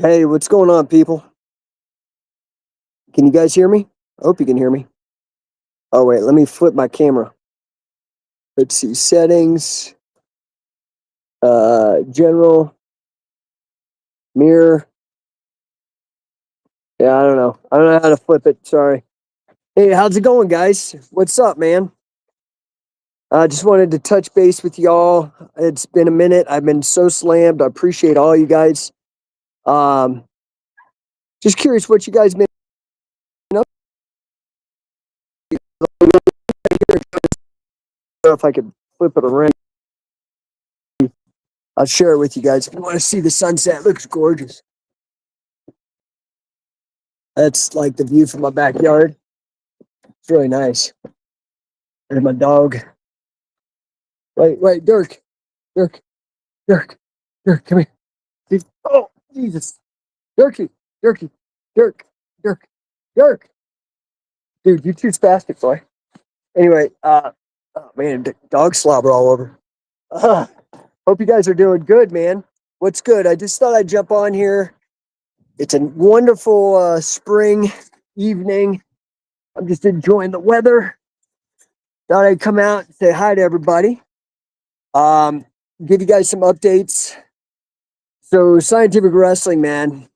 Hey, what's going on, people? Can you guys hear me? I hope you can hear me. Oh, wait, let me flip my camera. Let's see, settings, general, mirror. Yeah, I don't know. I don't know how to flip it. Sorry. Hey, how's it going, guys? What's up, man? I just wanted to touch base with y'all. It's been a minute. I've been so slammed. I appreciate all you guys. Um, just curious what you guys been up to. I don't know if I could flip it around. I'll share it with you guys. If you want to see the sunset, it looks gorgeous. That's like the view from my backyard. It's really nice. There's my dog. Wait, Dirk, Dirk, Dirk, come here. Oh, Jesus. Dirky, Dirky, Dirk, Dirk, Dirk. Dude, you too spastic, boy. Anyway, oh man, dog slobber all over. Uh, Hope you guys are doing good, man. What's good? I just thought I'd jump on here. It's a wonderful spring evening. I'm just enjoying the weather. Thought I'd come out and say hi to everybody. Um, Give you guys some updates. So, scientific wrestling, man.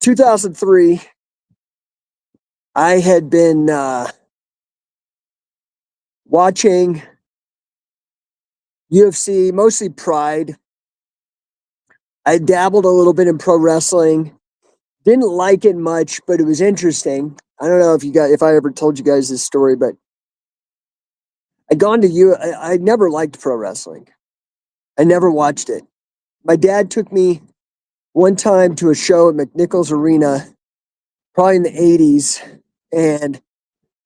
2003, I had been watching UFC, mostly Pride. I dabbled a little bit in pro wrestling. Didn't like it much, but it was interesting. I don't know if I ever told you guys this story, but I never liked pro wrestling. I never watched it. My dad took me one time to a show at McNichols Arena, probably in the 80s, and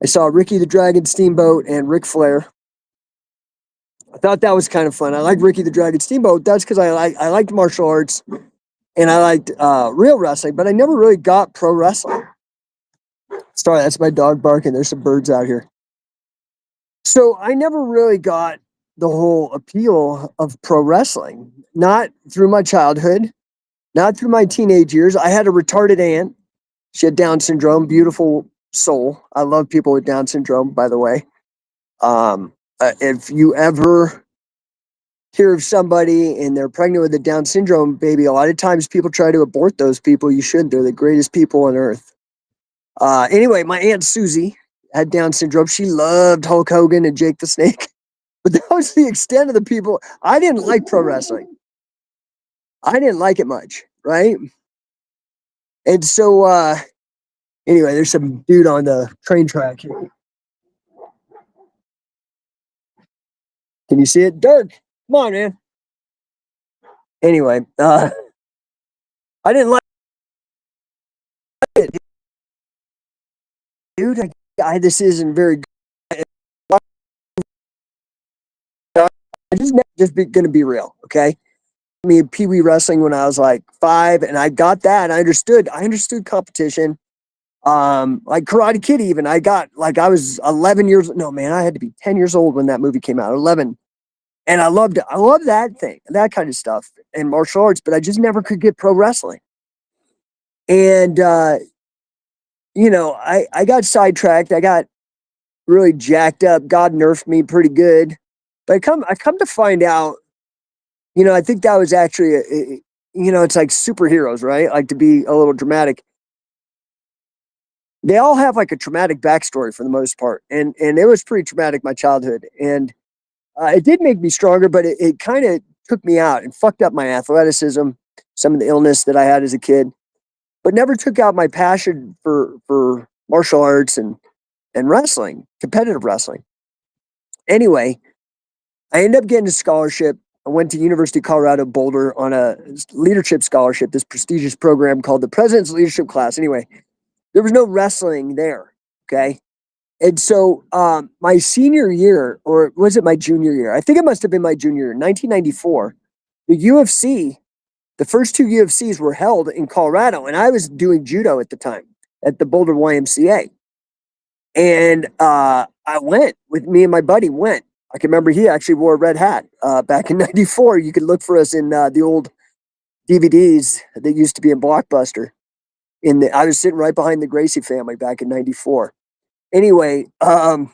I saw Ricky the Dragon Steamboat and Ric Flair. I thought that was kind of fun. I liked Ricky the Dragon Steamboat. That's because I liked martial arts and I liked real wrestling, but I never really got pro wrestling. Sorry, that's my dog barking. There's some birds out here. So I never really got the whole appeal of pro wrestling. Not through my childhood, not through my teenage years. I had a retarded aunt. She had Down syndrome, beautiful soul. I love people with Down syndrome, by the way. If you ever hear of somebody and they're pregnant with a Down syndrome baby, a lot of times people try to abort those people. You shouldn't. They're the greatest people on earth. Anyway, my Aunt Susie had Down syndrome. She loved Hulk Hogan and Jake the Snake. But that was the extent of the people. I didn't like pro wrestling. I didn't like it much, right? And so, anyway, there's some dude on the train track here. Can you see it? Dirk, come on, man. Anyway, I didn't like it, dude. This isn't very good. I just going to be real, okay? I mean, Pee Wee wrestling when I was like 5, and I got that. And I understood competition. Like Karate Kid, even I was 11 years. No, man, I had to be 10 years old when that movie came out. 11, and I loved it. I loved that thing, that kind of stuff, and martial arts. But I just never could get pro wrestling. And I got sidetracked. I got really jacked up. God nerfed me pretty good. But I come to find out, I think that was actually it's like superheroes, right? Like, to be a little dramatic. They all have like a traumatic backstory for the most part, and it was pretty traumatic, my childhood, and it did make me stronger, but it kind of took me out and fucked up my athleticism, some of the illness that I had as a kid, but never took out my passion for martial arts and wrestling, competitive wrestling. Anyway, I ended up getting a scholarship. I went to University of Colorado Boulder on a leadership scholarship, this prestigious program called the President's Leadership Class. Anyway, there was no wrestling there. Okay. And so my senior year, or was it my junior year? I think it must have been my junior year, 1994. The UFC, the first two UFCs were held in Colorado, and I was doing judo at the time at the Boulder YMCA. And I went with me and my buddy went. I can remember he actually wore a red hat back in 94. You could look for us in the old DVDs that used to be in Blockbuster. I was sitting right behind the Gracie family back in '94. Anyway, let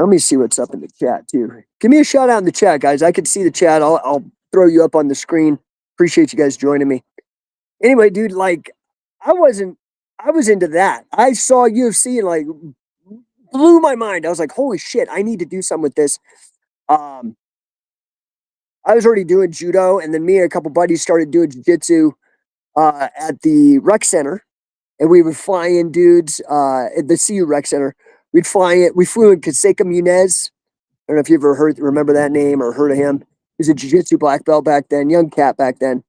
me see what's up in the chat too. Give me a shout out in the chat, guys. I can see the chat. I'll throw you up on the screen. Appreciate you guys joining me. Anyway, dude, like I wasn't I was into that. I saw UFC and like blew my mind. I was like, holy shit, I need to do something with this. Um I was already doing judo, and then me and a couple buddies started doing jiu-jitsu at the rec center, and we would fly in dudes at the CU rec center. We flew in Kaseka Munez. I don't know if you ever remember that name or heard of him. He was a jiu-jitsu black belt back then, young cat back then.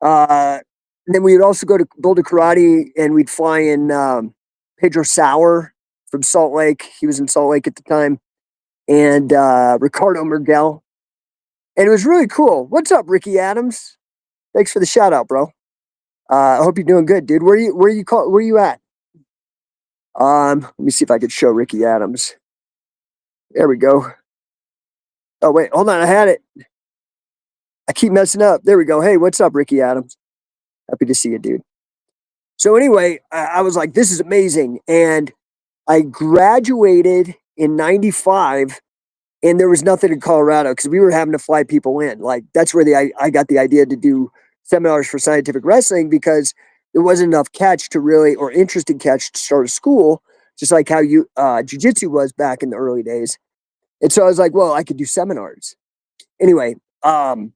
And then we would also go to Boulder Karate, and we'd fly in Pedro Sauer from Salt Lake. He was in Salt Lake at the time, and Ricardo Mergel. And it was really cool. What's up, Ricky Adams? Thanks for the shout out, bro. I hope you're doing good, dude. Where you at? Let me see if I could show Ricky Adams. There we go. Oh wait, hold on. I had it. I keep messing up. There we go. Hey, what's up, Ricky Adams? Happy to see you, dude. So anyway, I was like, this is amazing. And I graduated in '95, and there was nothing in Colorado because we were having to fly people in. Like that's where I got the idea to do seminars for scientific wrestling, because there wasn't enough catch to really, or interesting catch to start a school, just like how jiu-jitsu was back in the early days. And so I was like, well, I could do seminars. Anyway, but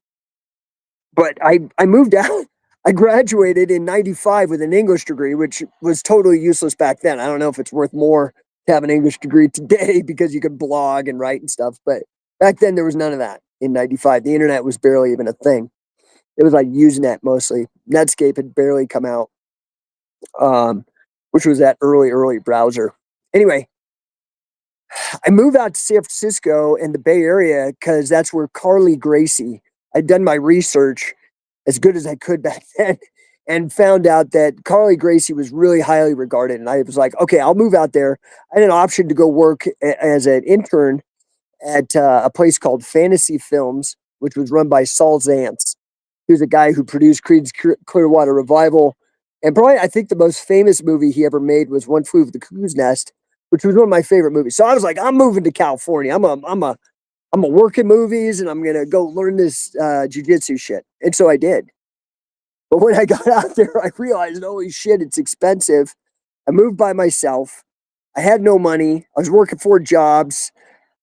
I moved out. I graduated in '95 with an English degree, which was totally useless back then. I don't know if it's worth more to have an English degree today because you could blog and write and stuff. But back then there was none of that in '95. The internet was barely even a thing. It was like Usenet mostly. Netscape had barely come out, which was that early browser. Anyway, I moved out to San Francisco and the Bay Area because that's where Carly Gracie. I'd done my research as good as I could back then, and found out that Carly Gracie was really highly regarded. And I was like, okay, I'll move out there. I had an option to go work as an intern at a place called Fantasy Films, which was run by Saul Zaentz. He was a guy who produced Creed's Clearwater Revival. And probably, I think the most famous movie he ever made was One Flew Over the Cuckoo's Nest, which was one of my favorite movies. So I was like, I'm moving to California. I'm a work in movies, and I'm gonna go learn this jiu-jitsu shit. And so I did. But when I got out there, I realized, holy shit, it's expensive. I moved by myself. I had no money. I was working 4 jobs.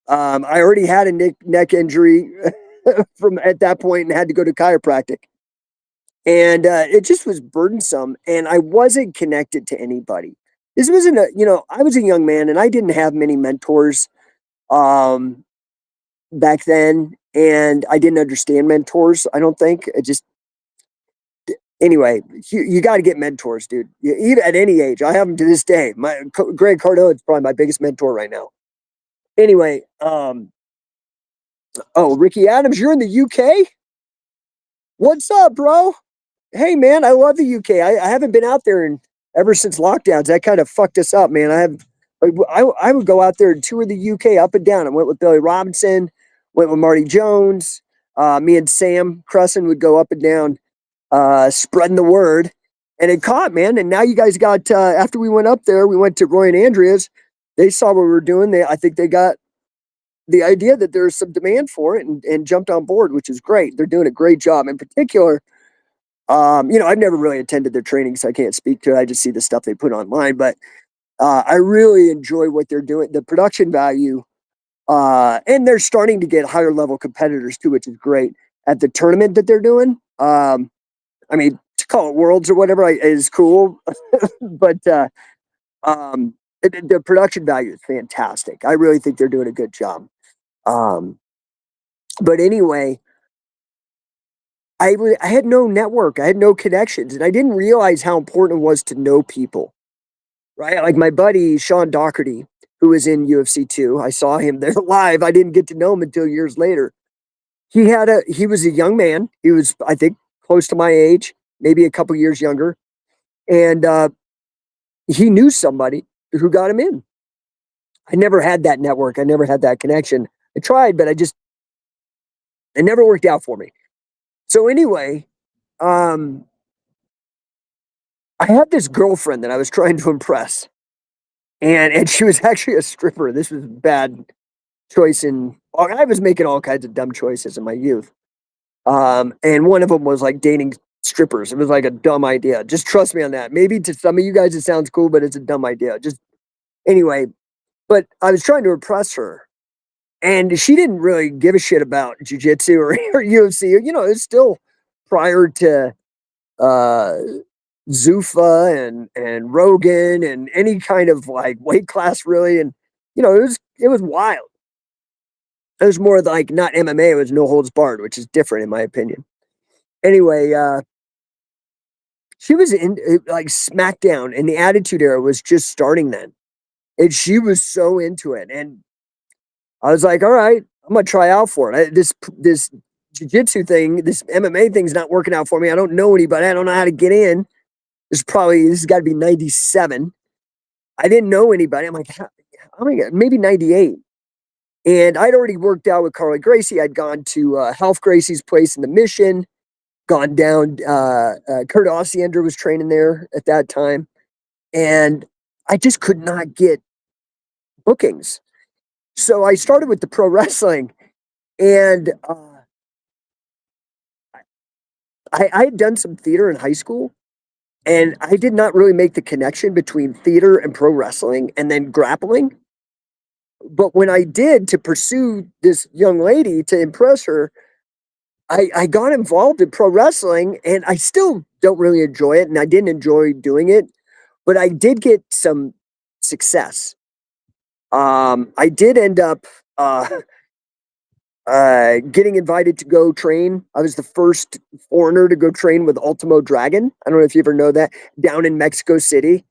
I already had a neck injury from at that point and had to go to chiropractic. And it just was burdensome, and I wasn't connected to anybody. This wasn't I was a young man, and I didn't have many mentors back then, and I didn't understand mentors. I don't think. Anyway, you got to get mentors, dude. Even at any age, I have them to this day. Greg Cardone is probably my biggest mentor right now. Anyway, Ricky Adams, you're in the UK? What's up, bro? Hey, man, I love the UK. I haven't been out there ever since lockdowns. That kind of fucked us up, man. I would go out there and tour the UK up and down. I went with Billy Robinson, went with Marty Jones. Me and Sam Crescent would go up and down, spreading the word, and it caught, man. And now you guys got after we went up there, we went to Roy and Andrea's. They saw what we were doing. I think they got the idea that there's some demand for it, and jumped on board, which is great. They're doing a great job. In particular, I've never really attended their training, so I can't speak to it. I just see the stuff they put online, but I really enjoy what they're doing. The production value, and they're starting to get higher level competitors too, which is great at the tournament that they're doing. I mean, to call it Worlds or whatever is cool, but the production value is fantastic. I really think they're doing a good job. But anyway, I had no network, I had no connections, and I didn't realize how important it was to know people, right? Like my buddy Sean Doherty, who was in UFC 2, I saw him there live. I didn't get to know him until years later. He was a young man. He was, I think, close to my age, maybe a couple years younger. And he knew somebody who got him in. I never had that network. I never had that connection. I tried, but it never worked out for me. So anyway, um, I had this girlfriend that I was trying to impress, and she was actually a stripper. This was a bad choice I was making all kinds of dumb choices in my youth. And one of them was like dating strippers. It was like a dumb idea. Just trust me on that. Maybe to some of you guys it sounds cool, but it's a dumb idea. Just anyway, but I was trying to impress her. And she didn't really give a shit about jujitsu or UFC. You know, it's still prior to uh Zuffa and Rogan and any kind of like weight class really. And you know, it was wild. It was more like not MMA, it was no holds barred, which is different in my opinion. Anyway, she was in like SmackDown, and the Attitude Era was just starting then, and she was so into it. And I was like, "All right, I'm gonna try out for it. This jujitsu thing, this MMA thing's not working out for me. I don't know anybody. I don't know how to get in. This has got to be '97. I didn't know anybody. I'm like, oh my god, maybe '98." And I'd already worked out with Carly Gracie. I'd gone to Half Gracie's place in the Mission, gone down. Kurt Osiander was training there at that time, and I just could not get bookings. So I started with the pro wrestling, and I had done some theater in high school, and I did not really make the connection between theater and pro wrestling and then grappling. But when I did to pursue this young lady to impress her, I got involved in pro wrestling, and I still don't really enjoy it, and I didn't enjoy doing it, but I did get some success. I did end up uh, getting invited to go train. I was the first foreigner to go train with Ultimo Dragon. I don't know if you ever know that, down in Mexico City.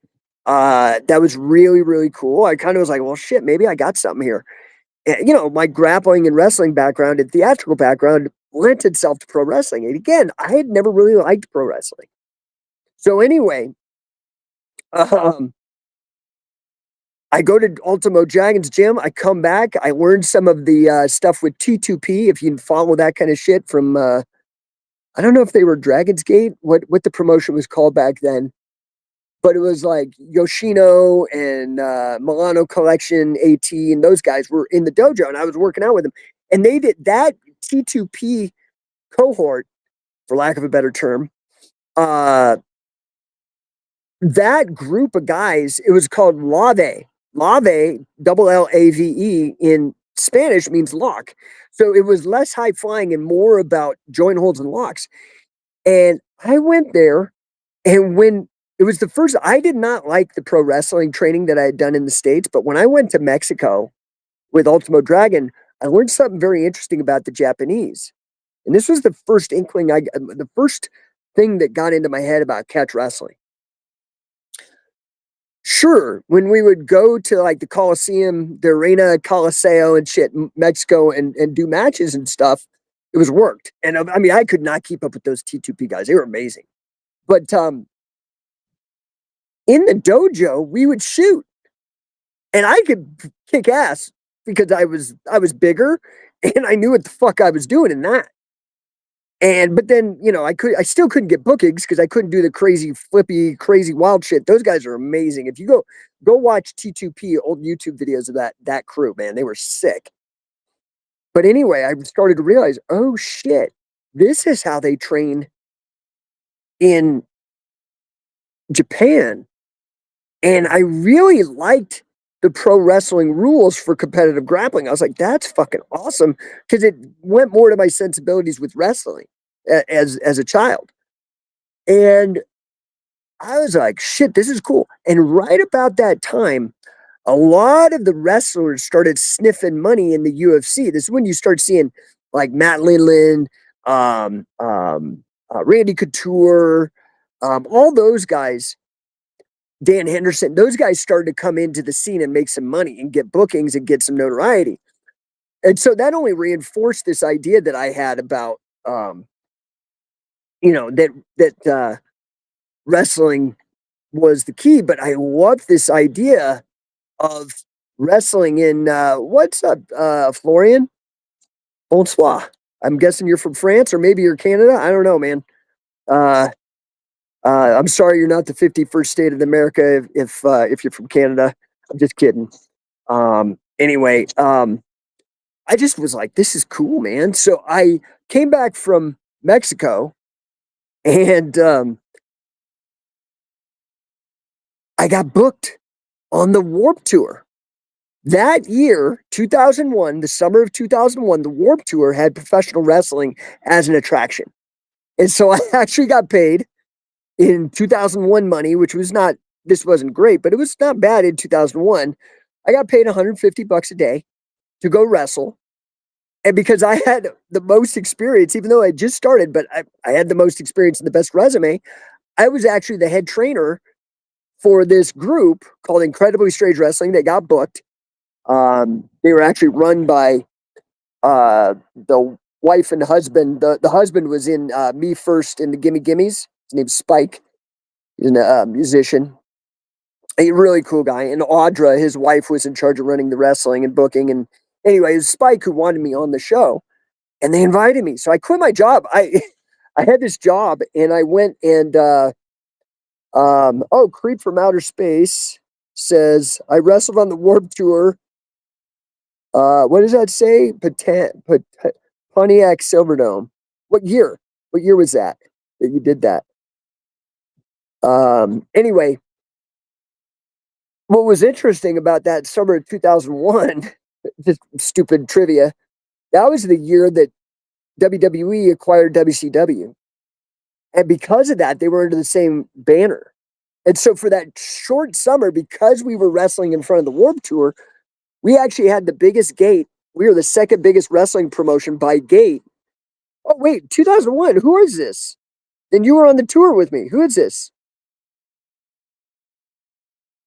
That was really, really cool. I kind of was like, well, shit, maybe I got something here. And, you know, my grappling and wrestling background and theatrical background lent itself to pro wrestling. And again, I had never really liked pro wrestling. So anyway, um, I go to Ultimo Dragon's gym. I come back. I learned some of the stuff with T2P. If you can follow that kind of shit from, I don't know if they were Dragon's Gate, what the promotion was called back then, but it was like Yoshino and Milano Collection, AT, and those guys were in the dojo, and I was working out with them. And they did that T2P cohort, for lack of a better term. That group of guys, it was called Lave. Lave, LLAVE in Spanish means lock. So it was less high flying and more about joint holds and locks. And I went there, and when it was the first, I did not like the pro wrestling training that I had done in the States, but when I went to Mexico with Ultimo Dragon, I learned something very interesting about the Japanese. And this was the first inkling, the first thing that got into my head about catch wrestling. Sure, when we would go to like the Coliseum, the Arena Coliseo and shit in Mexico and do matches and stuff, it was worked. And I mean, I could not keep up with those T2P guys. They were amazing. But in the dojo, we would shoot, and I could kick ass because I was bigger and I knew what the fuck I was doing in that. And but then, you know, I still couldn't get bookings because I couldn't do the crazy flippy, crazy wild shit. Those guys are amazing. If you go watch T2P old YouTube videos of that crew, man, they were sick. But anyway, I started to realize, oh shit, this is how they train in Japan. And I really liked the pro wrestling rules for competitive grappling. I was like, that's fucking awesome because it went more to my sensibilities with wrestling as a child. And I was like, shit, this is cool. And right about that time, a lot of the wrestlers started sniffing money in the UFC. This is when you start seeing like Matt Lindland, Randy Couture, all those guys, Dan Henderson, those guys started to come into the scene and make some money and get bookings and get some notoriety. And so that only reinforced this idea that I had about, you know, that wrestling was the key. But I love this idea of wrestling in what's up, Florian? Bonsoir. I'm guessing you're from France or maybe you're Canada. I don't know, man. Uh, I'm sorry you're not the 51st state of America if you're from Canada. I'm just kidding. Anyway, I just was like, this is cool, man. So I came back from Mexico and I got booked on the Warp Tour. That year, 2001, the summer of 2001, the Warp Tour had professional wrestling as an attraction. And so I actually got paid in 2001 money, which was not, this wasn't great, but it was not bad in 2001. I got paid $150 a day to go wrestle. And because I had the most experience, even though I just started, but I had the most experience and the best resume, I was actually the head trainer for this group called Incredibly Strange Wrestling. They got booked. They were actually run by the wife and husband. The husband was in Me First in the Gimme Gimmes. His name's Spike. He's a musician. A really cool guy. And Audra, his wife, was in charge of running the wrestling and booking. And anyway, it was Spike who wanted me on the show. And they invited me. So I quit my job. I had this job and I went and Creep from Outer Space says I wrestled on the Warp Tour. What does that say? Pontiac Silverdome. What year? What year was that you did that? Anyway, what was interesting about that summer of 2001, just stupid trivia, that was the year that WWE acquired WCW. And because of that, they were under the same banner. And so for that short summer, because we were wrestling in front of the Warp Tour, we actually had the biggest gate. We were the second biggest wrestling promotion by gate. Oh, wait, 2001. Who is this? And you were on the tour with me. Who is this?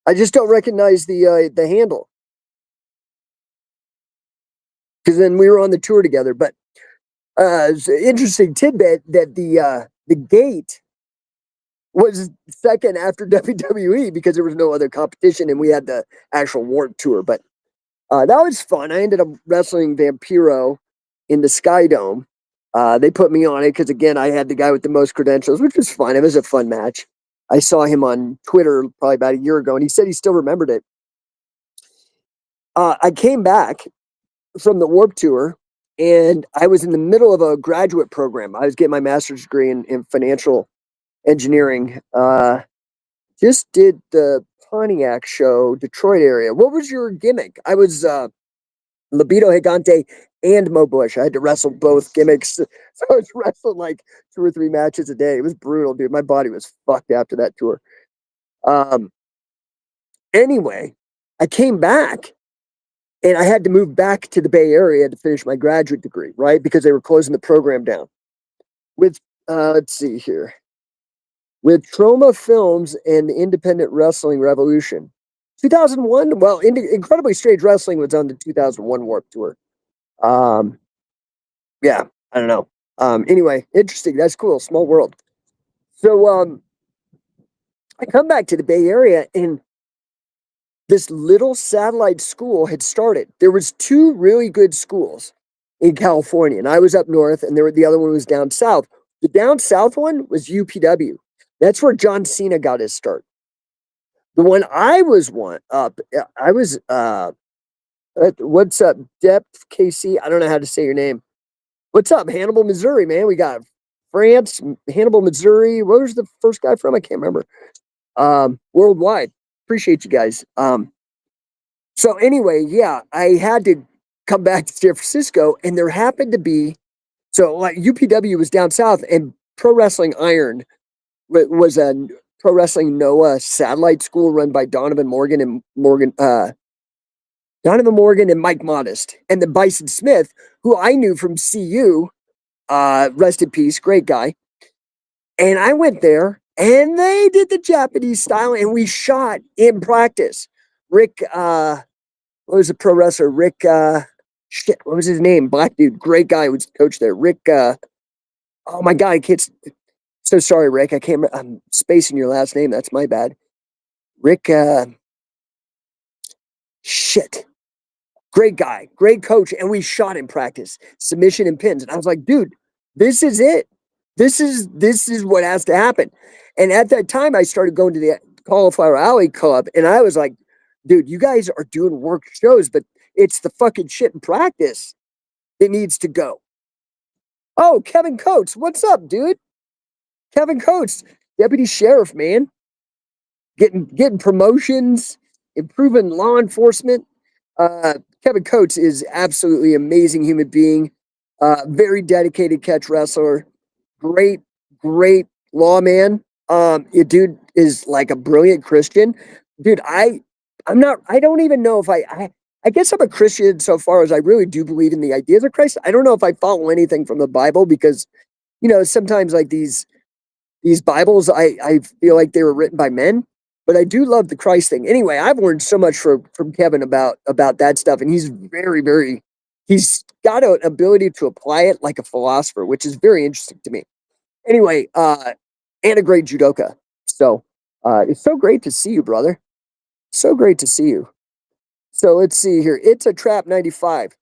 I just don't recognize the handle. Because then we were on the tour together. But it's an interesting tidbit that the gate was second after WWE because there was no other competition and we had the actual Warp Tour. But that was fun. I ended up wrestling Vampiro in the Sky Dome. They put me on it because, again, I had the guy with the most credentials, which was fun. It was a fun match. I saw him on Twitter probably about a year ago, and he said he still remembered it. I came back from the Warp Tour, and I was in the middle of a graduate program. I was getting my master's degree in financial engineering. Just did the Pontiac show, Detroit area. What was your gimmick? I was Libido Gigante and Mo Bush. I had to wrestle both gimmicks. So I was wrestling like 2 or 3 matches a day. It was brutal, dude. My body was fucked after that tour. Anyway, I came back and I had to move back to the Bay Area to finish my graduate degree, right? Because they were closing the program down. With, let's see here. With Trauma Films and the Independent Wrestling Revolution. 2001, well, Incredibly Strange Wrestling was on the 2001 Warp Tour. Yeah, I don't know. Anyway, interesting. That's cool. Small world. So I come back to the Bay Area and this little satellite school had started. There was 2 really good schools in California, and I was up north, and the other one was down south. The down south one was UPW. That's where John Cena got his start. The one I was I was what's up, Depth KC? I don't know how to say your name. What's up, Hannibal, Missouri, man? We got France, Hannibal, Missouri. Where was the first guy from? I can't remember. Worldwide. Appreciate you guys. So anyway, yeah, I had to come back to San Francisco, and there happened to be, so like UPW was down south, and Pro Wrestling Iron was a Pro Wrestling Noah satellite school run by Donovan Morgan and Mike Modest, and then Bison Smith, who I knew from CU, rest in peace, great guy. And I went there, and they did the Japanese style, and we shot in practice. Rick, what was the pro wrestler? Rick, what was his name? Black dude, great guy who was coach there. Rick, oh my God, I can't, so sorry, Rick. I can't, I'm spacing your last name. That's my bad. Rick, shit. Great guy, great coach. And we shot in practice, submission and pins. And I was like, dude, this is it. This is what has to happen. And at that time, I started going to the Cauliflower Alley Club, and I was like, dude, you guys are doing work shows, but it's the fucking shit in practice that needs to go. Oh, Kevin Coates, what's up, dude? Kevin Coates, deputy sheriff, man, getting promotions, improving law enforcement. Kevin Coates is absolutely amazing human being, very dedicated catch wrestler, great, great lawman. Dude is like a brilliant Christian. Dude, I'm not. I don't even know if I guess I'm a Christian so far as I really do believe in the ideas of Christ. I don't know if I follow anything from the Bible because, sometimes like these Bibles, I feel like they were written by men, but I do love the Christ thing. Anyway, I've learned so much from Kevin about that stuff, and he's very, very, he's got an ability to apply it like a philosopher, which is very interesting to me. Anyway, and a great judoka. So it's so great to see you, brother. So great to see you. So let's see here. It's a Trap 95.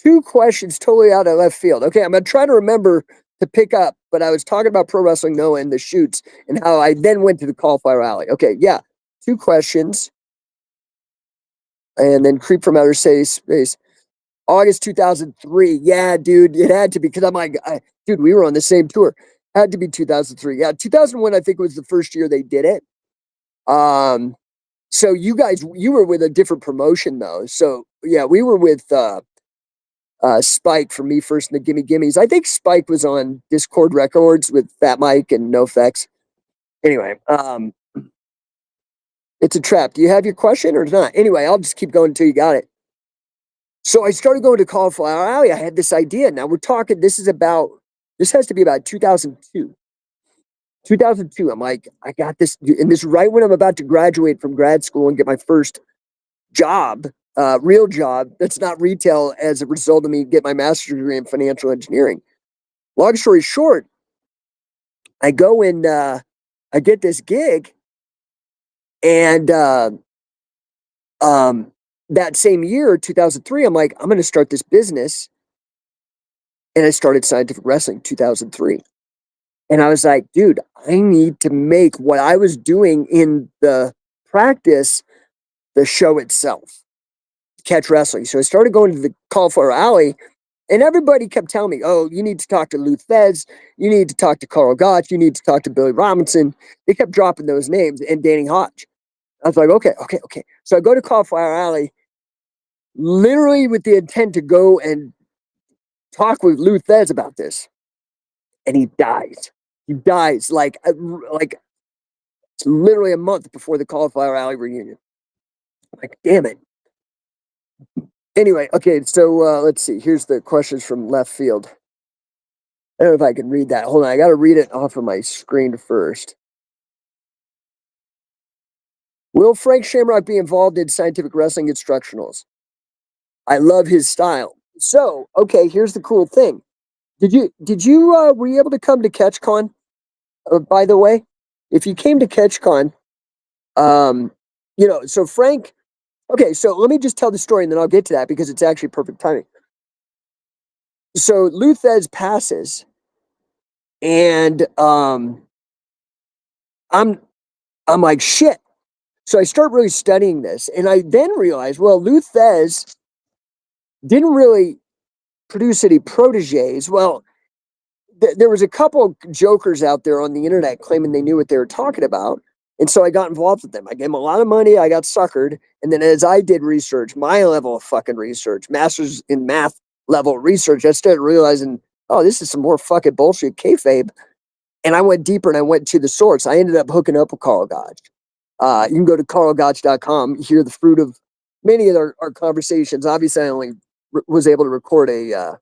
2 questions totally out of left field. Okay, I'm going to try to remember to pick up, but I was talking about Pro Wrestling Noah and the shoots and how I then went to the Cauliflower Alley. Okay, yeah. 2 questions. And then Creep from Outer Space. August 2003. Yeah, dude, it had to be because I'm like, dude, we were on the same tour. Had to be 2003. Yeah, 2001, I think was the first year they did it. So you guys, you were with a different promotion though. So yeah, we were with Spike from Me First and the Gimme Gimmes. I think Spike was on Discord Records with Fat Mike and NoFX. Anyway, it's a trap. Do you have your question or not? Anyway, I'll just keep going until you got it. So I started going to Cauliflower Alley. I had this idea. Now we're talking, this has to be about 2002. 2002. I'm like, I got this. And this is right when I'm about to graduate from grad school and get my first job, real job that's not retail as a result of me get my master's degree in financial engineering. Long story short, I go and I get this gig, and that same year, 2003, I'm like, I'm going to start this business. And I started Scientific Wrestling 2003. And I was like, dude, I need to make what I was doing in the practice, the show itself, catch wrestling. So I started going to the Cauliflower Alley, and everybody kept telling me, oh, you need to talk to Lou Thez, you need to talk to Carl Gotch, you need to talk to Billy Robinson. They kept dropping those names, and Danny Hodge. I was like, okay. So I go to Cauliflower Alley, literally with the intent to go and talk with Lou Thez about this. And he dies. He dies like it's literally a month before the Cauliflower Alley reunion. I'm like, damn it. Anyway, okay, so let's see. Here's the questions from left field. I don't know if I can read that. Hold on, I got to read it off of my screen first. Will Frank Shamrock be involved in Scientific Wrestling instructionals? I love his style. So, okay, here's the cool thing. Were you able to come to CatchCon? By the way, if you came to CatchCon, so Frank. Okay, so let me just tell the story and then I'll get to that because it's actually perfect timing. So Lou Thez passes, and I'm like, shit. So I start really studying this, and I then realize, well, Lou Thez didn't really produce any proteges. Well, there was a couple jokers out there on the internet claiming they knew what they were talking about. And so I got involved with them. I gave them a lot of money. I got suckered. And then as I did research, my level of fucking research, master's in math level research, I started realizing, oh, this is some more fucking bullshit kayfabe. And I went deeper and I went to the source. I ended up hooking up with Carl Gotch. You can go to carlgotch.com, hear the fruit of many of our conversations. Obviously, I only was able to record a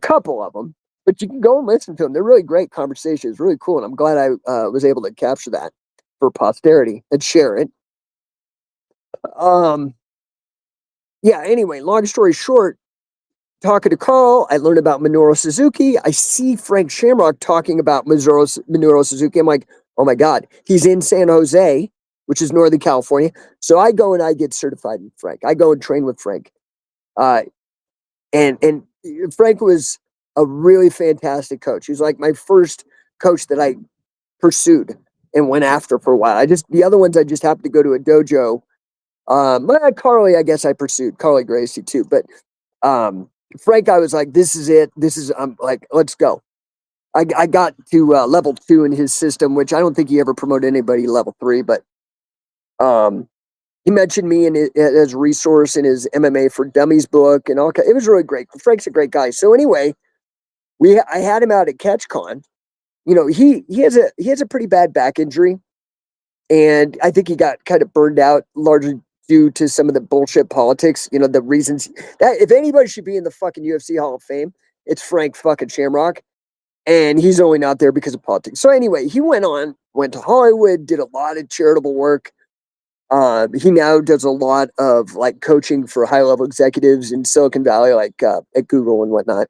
couple of them. But you can go and listen to them. They're really great conversations, really cool. And I'm glad I was able to capture that for posterity and share it. Anyway, long story short, talking to Carl, I learned about Minoru Suzuki. I see Frank Shamrock talking about Minoru Suzuki. I'm like, oh my God, he's in San Jose. which is Northern California. So I go and I get certified with Frank. I go and train with Frank. Uh, and Frank was a really fantastic coach. He was like my first coach that I pursued and went after for a while. The other ones I just happened to go to a dojo. Carly, I guess I pursued Carly Gracie too, but Frank, I was like, this is it. This is I'm like, let's go. I got to level 2 in his system, which I don't think he ever promoted anybody level 3, but um, he mentioned me as a resource in his MMA for Dummies book and all. It was really great. Frank's a great guy. So anyway, I had him out at CatchCon. You know, he has a pretty bad back injury, and I think he got kind of burned out largely due to some of the bullshit politics. You know, the reasons that if anybody should be in the fucking UFC Hall of Fame, it's Frank fucking Shamrock. And he's only not there because of politics. So anyway, he went to Hollywood, did a lot of charitable work. He now does a lot of like coaching for high level executives in Silicon Valley, like at Google and whatnot.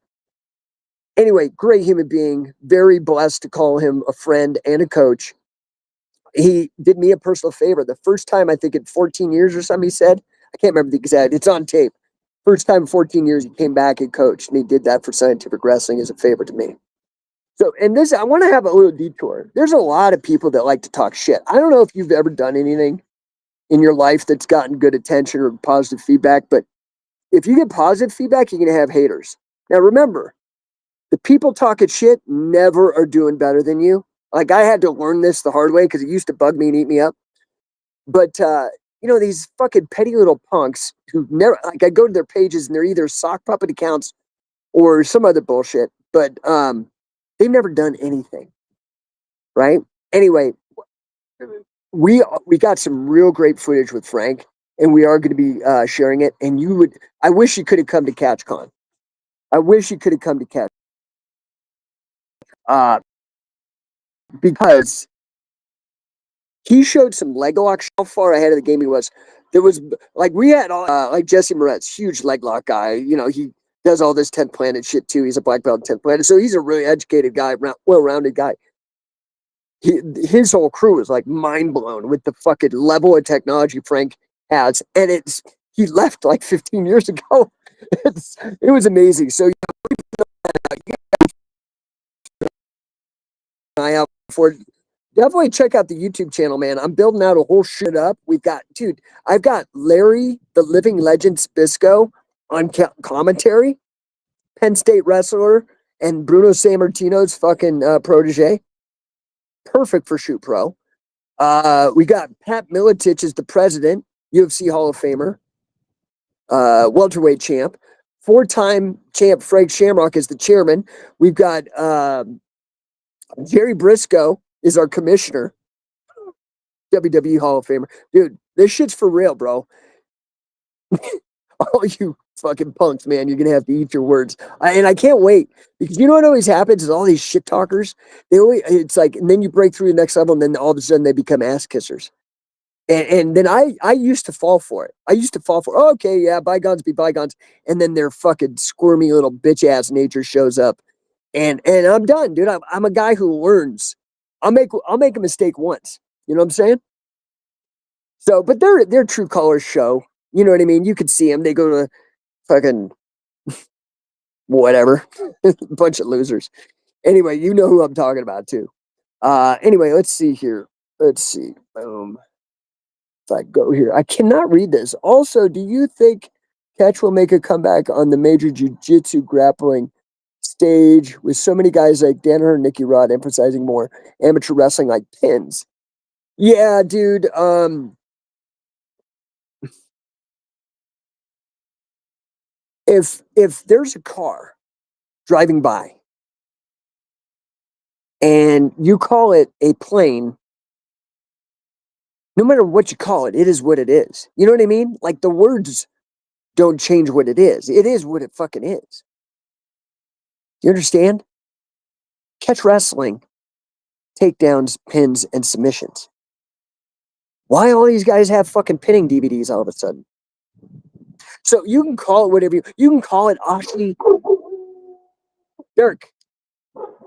Anyway, great human being. Very blessed to call him a friend and a coach. He did me a personal favor. The first time, I think in 14 years or something, he said, I can't remember the exact, it's on tape. First time in 14 years, he came back and coached, and he did that for scientific wrestling as a favor to me. So, and this, I want to have a little detour. There's a lot of people that like to talk shit. I don't know if you've ever done anything in your life that's gotten good attention or positive feedback, but if you get positive feedback, you're going to have haters. Now, remember, the people talking shit never are doing better than you. Like, I had to learn this the hard way because it used to bug me and eat me up. But, you know, these fucking petty little punks who never, like, I go to their pages and they're either sock puppet accounts or some other bullshit, but they've never done anything, right? Anyway, we got some real great footage with Frank, and we are going to be sharing it. And I wish you could have come to CatchCon. I wish you could have come to Catch, because he showed some leg lock. How far ahead of the game he was. There was like we had like Jesse Moretz, huge leg lock guy. You know, he does all this 10th Planet shit too. He's a black belt 10th Planet, so he's a really educated guy, well-rounded guy. His whole crew is like mind blown with the fucking level of technology Frank has, and he left like 15 years ago. It was amazing. So eye out for definitely check out the YouTube channel, man. I'm building out a whole shit up. I've got Larry, the living legend Spisco on commentary, Penn State wrestler, and Bruno Sammartino's fucking protege. Perfect for Shoot Pro. We got Pat Miletich as the president, UFC Hall of Famer, welterweight champ, 4-time champ Frank Shamrock is the chairman. We've got Jerry Briscoe is our commissioner, WWE Hall of Famer. Dude, this shit's for real, bro. All you fucking punks, man, you're gonna have to eat your words. And I can't wait, because you know what always happens is all these shit talkers, it's like, and then you break through the next level, and then all of a sudden they become ass kissers. And then I used to fall for it. Oh, okay, yeah, bygones be bygones. And then their fucking squirmy little bitch ass nature shows up, and I'm done, dude. I'm a guy who learns. I'll make a mistake once. You know what I'm saying? So, but their true colors show. You know what I mean? You could see them. They go to fucking whatever, bunch of losers. Anyway, you know who I'm talking about too. Anyway, let's see here. Let's see. If I go here, I cannot read this. Also, do you think Catch will make a comeback on the major jiu-jitsu grappling stage with so many guys like Danaher and Nicky Rod emphasizing more amateur wrestling like pins? Yeah, dude. If there's a car driving by and you call it a plane, no matter what you call it, it is what it is. You know what I mean? Like, the words don't change what it is. It is what it fucking is. You understand? Catch wrestling, takedowns, pins, and submissions. Why all these guys have fucking pinning DVDs all of a sudden? So you can call it whatever you can call it Ashi Dirk.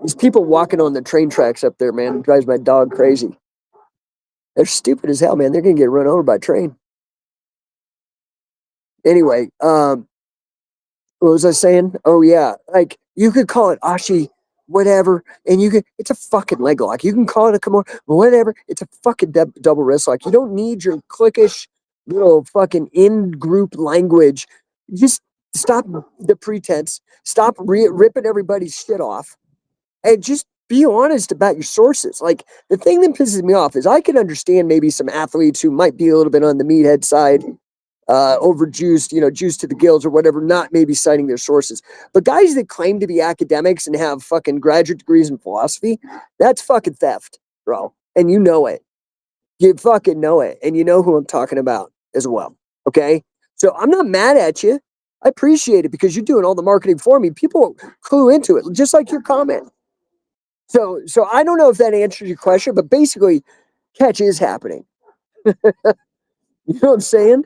These people walking on the train tracks up there, man, it drives my dog crazy. They're stupid as hell, man. They're gonna get run over by a train. Anyway, what was I saying? Oh yeah, like you could call it Ashi, whatever, and you could. It's a fucking leg lock. You can call it a Kimura, whatever. It's a fucking double wrist lock. You don't need your cliquish little fucking in-group language. Just stop the pretense. Stop ripping everybody's shit off, and just be honest about your sources. Like the thing that pisses me off is I can understand maybe some athletes who might be a little bit on the meathead side, overjuiced, juice to the gills or whatever, not maybe citing their sources. But guys that claim to be academics and have fucking graduate degrees in philosophy, that's fucking theft, bro. And you know it. You fucking know it. And you know who I'm talking about as well. Okay. So I'm not mad at you. I appreciate it because you're doing all the marketing for me. People clue into it, just like your comment. So I don't know if that answers your question, but basically, catch is happening. You know what I'm saying?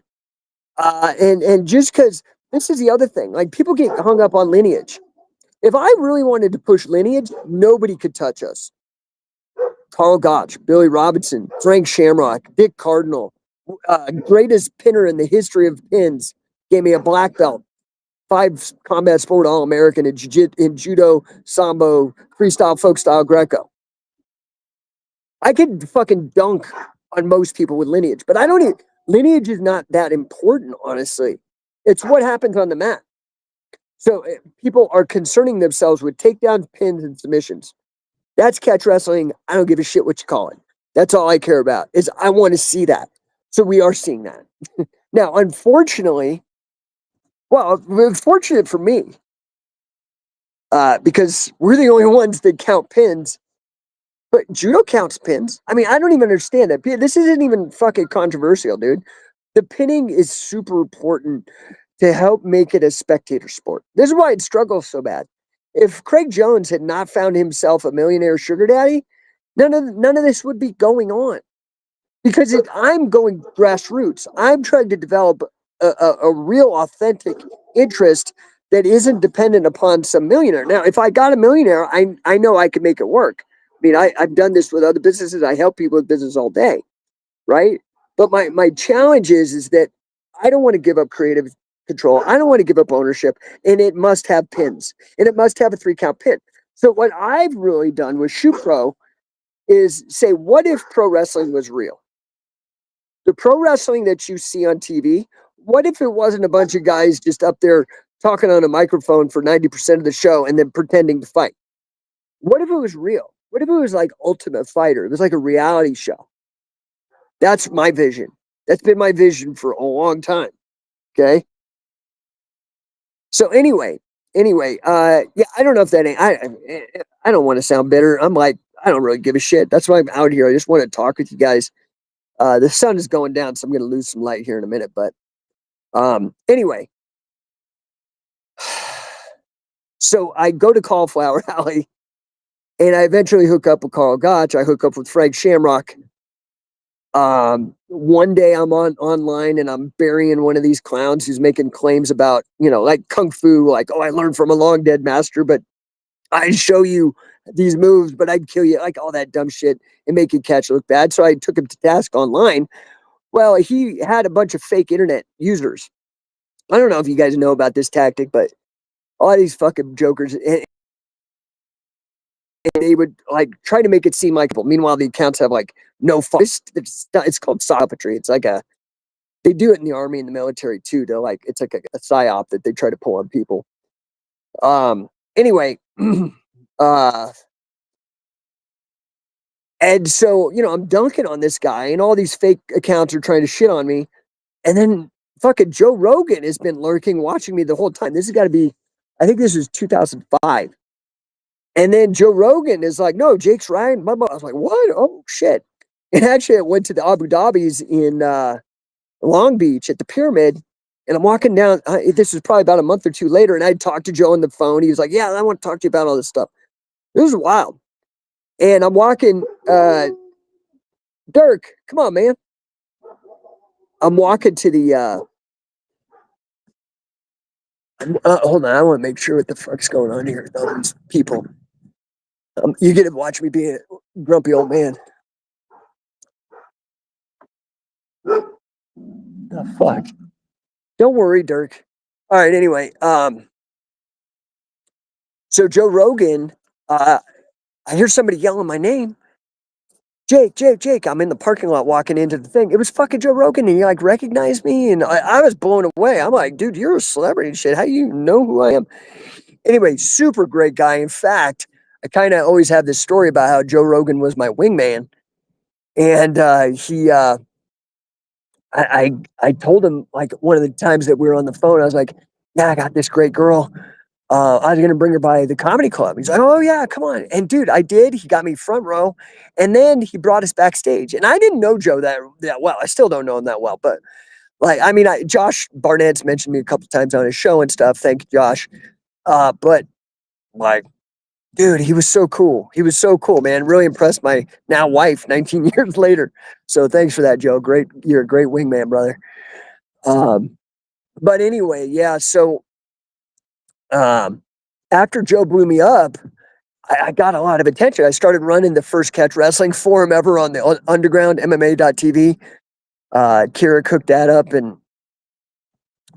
And just because this is the other thing, like people get hung up on lineage. If I really wanted to push lineage, nobody could touch us. Carl Gotch, Billy Robinson, Frank Shamrock, Dick Cardinal, greatest pinner in the history of pins, gave me a black belt, 5 combat sport All American in judo, sambo, freestyle, folk style, Greco. I could fucking dunk on most people with lineage, but I don't even, lineage is not that important, honestly. It's what happens on the mat. So people are concerning themselves with takedowns, pins, and submissions. That's catch wrestling. I don't give a shit what you call it. That's all I care about is I want to see that. So we are seeing that. Now, unfortunately, well, it's fortunate for me because we're the only ones that count pins. But judo counts pins. I mean, I don't even understand that. This isn't even fucking controversial, dude. The pinning is super important to help make it a spectator sport. This is why it struggles so bad. If Craig Jones had not found himself a millionaire sugar daddy, none of this would be going on. Because I'm going grassroots. I'm trying to develop a real authentic interest that isn't dependent upon some millionaire. Now, if I got a millionaire, I know I could make it work. I mean, I've done this with other businesses. I help people with business all day, right? But my challenge is that I don't want to give up creative control. I don't want to give up ownership, and it must have pins, and it must have a 3-count pin. So what I've really done with Shoot Pro is say, what if pro wrestling was real? The pro wrestling that you see on TV, what if it wasn't a bunch of guys just up there talking on a microphone for 90% of the show and then pretending to fight? What if it was real? What if it was like Ultimate Fighter? It was like a reality show. That's my vision. That's been my vision for a long time. Okay. So anyway, yeah, I don't know if that ain't, I don't want to sound bitter. I'm like, I don't really give a shit. That's why I'm out here. I just want to talk with you guys. The sun is going down, so I'm going to lose some light here in a minute. But anyway, so I go to Cauliflower Alley, and I eventually hook up with Carl Gotch. I hook up with Frank Shamrock. One day I'm online and I'm burying one of these clowns who's making claims about, like kung fu, like, oh, I learned from a long dead master, but I'd show you these moves, but I'd kill you, like all that dumb shit and make you catch look bad. So I took him to task online. Well, he had a bunch of fake internet users. I don't know if you guys know about this tactic, but a lot of these fucking jokers, and they would like try to make it seem like, meanwhile, the accounts have like no fun. It's called puppetry. It's like they do it in the army and the military too. To like, it's like a psyop that they try to pull on people. Anyway, and so, I'm dunking on this guy, and all these fake accounts are trying to shit on me. And then fucking Joe Rogan has been lurking, watching me the whole time. This has got to be, I think this was 2005. And then Joe Rogan is like, no, Jake's right. I was like, what? Oh, shit. And actually, I went to the Abu Dhabis in Long Beach at the Pyramid. And I'm walking down. This was probably about a month or two later. And I talked to Joe on the phone. He was like, yeah, I want to talk to you about all this stuff. It was wild. And I'm walking, Dirk, come on, man. I'm walking to the, hold on. I want to make sure what the fuck's going on here. All these people. You get to watch me be a grumpy old man. The fuck. Don't worry, Dirk. All right. Anyway, so Joe Rogan, I hear somebody yelling my name. Jake, Jake, Jake. I'm in the parking lot walking into the thing. It was fucking Joe Rogan, and he like recognized me, and I was blown away. I'm like, dude, you're a celebrity and shit. How you know who I am? Anyway, super great guy. In fact, I kind of always have this story about how Joe Rogan was my wingman, and I told him like one of the times that we were on the phone, I was like, yeah, I got this great girl. I was gonna bring her by the comedy club. He's like, oh yeah, come on. And dude, I did. He got me front row, and then he brought us backstage. And I didn't know Joe that well. I still don't know him that well, but like, I mean, Josh Barnett's mentioned me a couple times on his show and stuff. Thank you, Josh. But like, dude, he was so cool. He was so cool, man. Really impressed my now wife 19 years later. So thanks for that, Joe. Great, you're a great wingman, brother. Um, but anyway, yeah. So um, after Joe blew me up, I got a lot of attention. I started running the first catch wrestling forum ever on the underground MMA.tv. Kira cooked that up, and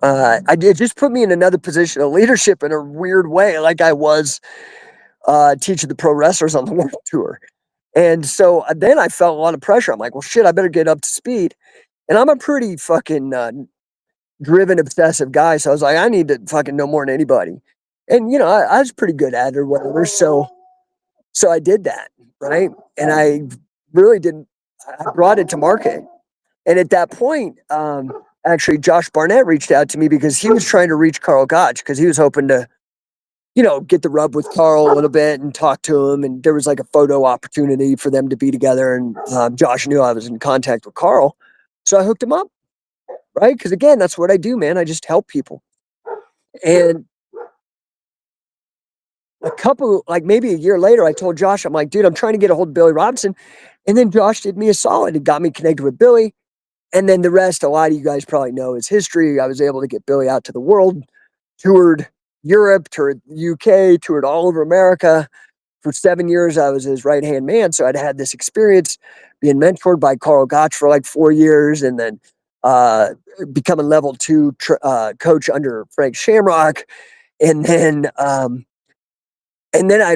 it just put me in another position of leadership in a weird way, like I was teaching the pro wrestlers on the world tour. And so then I felt a lot of pressure. I'm like, well, shit, I better get up to speed. And I'm a pretty fucking driven, obsessive guy. So I was like, I need to fucking know more than anybody. And, you know, I was pretty good at it or whatever. So I did that, right? And I really didn't, I brought it to market. And at that point, actually, Josh Barnett reached out to me because he was trying to reach Carl Gotch because he was hoping to, you know, get the rub with Carl a little bit and talk to him. And there was like a photo opportunity for them to be together. And Josh knew I was in contact with Carl. So I hooked him up, right? Because again, that's what I do, man. I just help people. And a couple, like maybe a year later, I told Josh, I'm like, dude, I'm trying to get a hold of Billy Robinson. And then Josh did me a solid. It got me connected with Billy. And then the rest, a lot of you guys probably know is history. I was able to get Billy out to the world, toured Europe, toured UK, toured all over America. For 7 years, I was his right-hand man. So I'd had this experience being mentored by Carl Gotch for like 4 years, and then becoming level 2 coach under Frank Shamrock. And then I,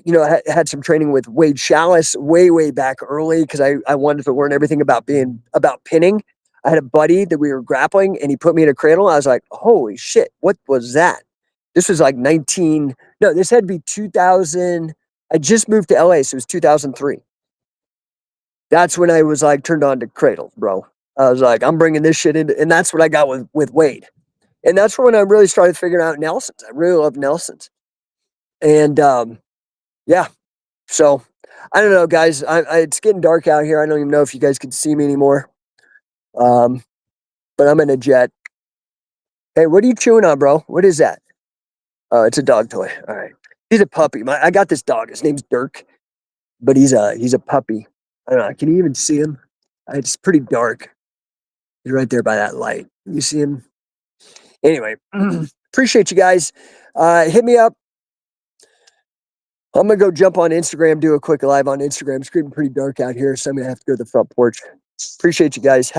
you know, had some training with Wade Chalice way back early because I wanted to learn everything about pinning. I had a buddy that we were grappling, and he put me in a cradle. I was like, holy shit, what was that? This was like no, this had to be 2000. I just moved to LA, so it was 2003. That's when I was like turned on to cradle, bro. I was like, I'm bringing this shit in, and that's what I got with Wade. And that's when I really started figuring out Nelson's. I really love Nelson's. And yeah, so I don't know, guys. It's getting dark out here. I don't even know if you guys can see me anymore. But I'm in a jet. Hey, what are you chewing on, bro? What is that? Oh, it's a dog toy. All right. He's a puppy. I got this dog. His name's Dirk, but he's a puppy. I don't know. Can you even see him? It's pretty dark. He's right there by that light. You see him? Anyway, appreciate you guys. Hit me up. I'm gonna go jump on Instagram, do a quick live on Instagram. It's getting pretty dark out here, so I'm gonna have to go to the front porch. Appreciate you guys.